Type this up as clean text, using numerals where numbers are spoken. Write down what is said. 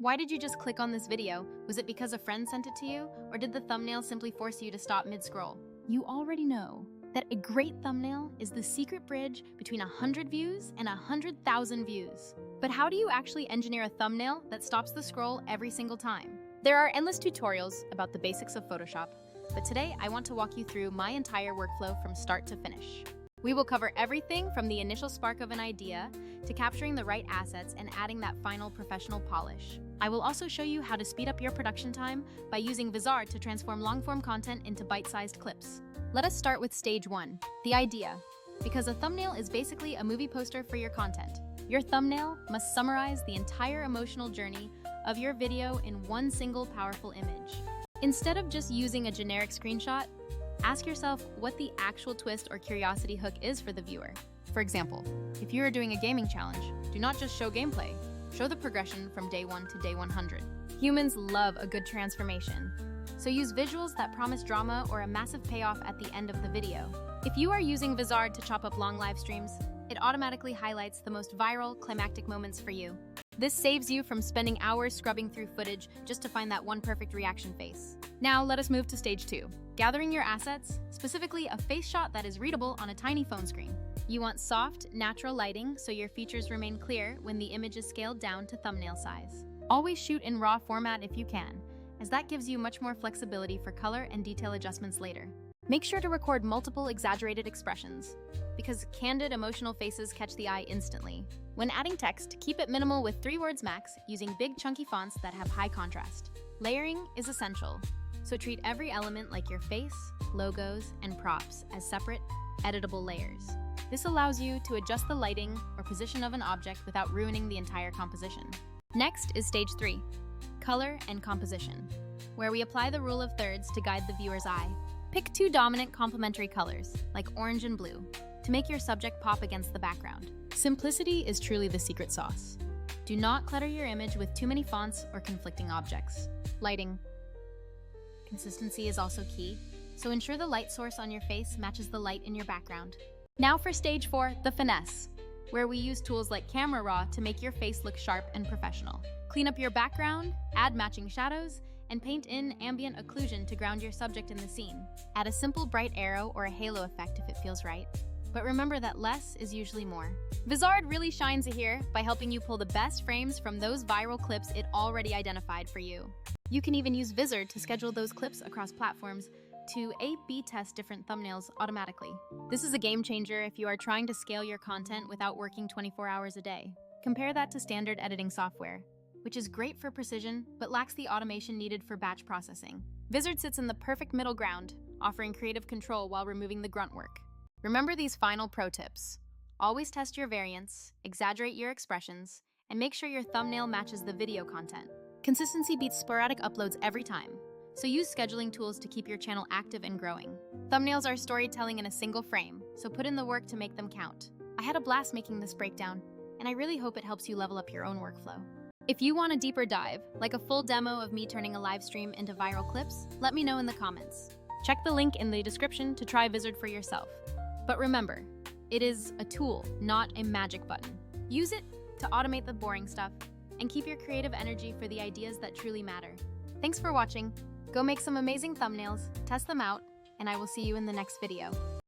Why did you just click on this video? Was it because a friend sent it to you? Or did the thumbnail simply force you to stop mid-scroll? You already know that a great thumbnail is the secret bridge between 100 views and 100,000 views. But how do you actually engineer a thumbnail that stops the scroll every single time? There are endless tutorials about the basics of Photoshop, but today I want to walk you through my entire workflow from start to finish. We will cover everything from the initial spark of an idea to capturing the right assets and adding that final professional polish. I will also show you how to speed up your production time by using Vizard to transform long-form content into bite-sized clips. Let us start with stage 1, the idea. Because a thumbnail is basically a movie poster for your content. Your thumbnail must summarize the entire emotional journey of your video in one single powerful image. Instead of just using a generic screenshot, ask yourself what the actual twist or curiosity hook is for the viewer. For example, if you are doing a gaming challenge, do not just show gameplay. Show the progression from day 1 to day 100. Humans love a good transformation, so use visuals that promise drama or a massive payoff at the end of the video. If you are using Vizard to chop up long live streams, it automatically highlights the most viral, climactic moments for you. This saves you from spending hours scrubbing through footage just to find that one perfect reaction face. Now let us move to stage 2. Gathering your assets, specifically a face shot that is readable on a tiny phone screen. You want soft, natural lighting so your features remain clear when the image is scaled down to thumbnail size. Always shoot in RAW format if you can, as that gives you much more flexibility for color and detail adjustments later. Make sure to record multiple exaggerated expressions, because candid, emotional faces catch the eye instantly. When adding text, keep it minimal with 3 words max, using big chunky fonts that have high contrast. Layering is essential, so treat every element like your face, logos, and props as separate, editable layers. This allows you to adjust the lighting or position of an object without ruining the entire composition. Next is stage 3, color and composition, where we apply the rule of thirds to guide the viewer's eye. Pick 2 dominant complementary colors, like orange and blue, to make your subject pop against the background. Simplicity is truly the secret sauce. Do not clutter your image with too many fonts or conflicting objects. Lighting. Consistency is also key, so ensure the light source on your face matches the light in your background. Now for stage 4, the finesse, where we use tools like Camera Raw to make your face look sharp and professional. Clean up your background, add matching shadows, and paint in ambient occlusion to ground your subject in the scene. Add a simple bright arrow or a halo effect if it feels right. But remember that less is usually more. Vizard really shines here by helping you pull the best frames from those viral clips it already identified for you. You can even use Vizard to schedule those clips across platforms to A/B test different thumbnails automatically. This is a game changer if you are trying to scale your content without working 24 hours a day. Compare that to standard editing software, which is great for precision but lacks the automation needed for batch processing. Vizard sits in the perfect middle ground, offering creative control while removing the grunt work. Remember these final pro tips. Always test your variants, exaggerate your expressions, and make sure your thumbnail matches the video content. Consistency beats sporadic uploads every time, so use scheduling tools to keep your channel active and growing. Thumbnails are storytelling in a single frame, so put in the work to make them count. I had a blast making this breakdown, and I really hope it helps you level up your own workflow. If you want a deeper dive, like a full demo of me turning a live stream into viral clips, let me know in the comments. Check the link in the description to try Vizard for yourself. But remember, it is a tool, not a magic button. Use it to automate the boring stuff and keep your creative energy for the ideas that truly matter. Thanks for watching. Go make some amazing thumbnails, test them out, and I will see you in the next video.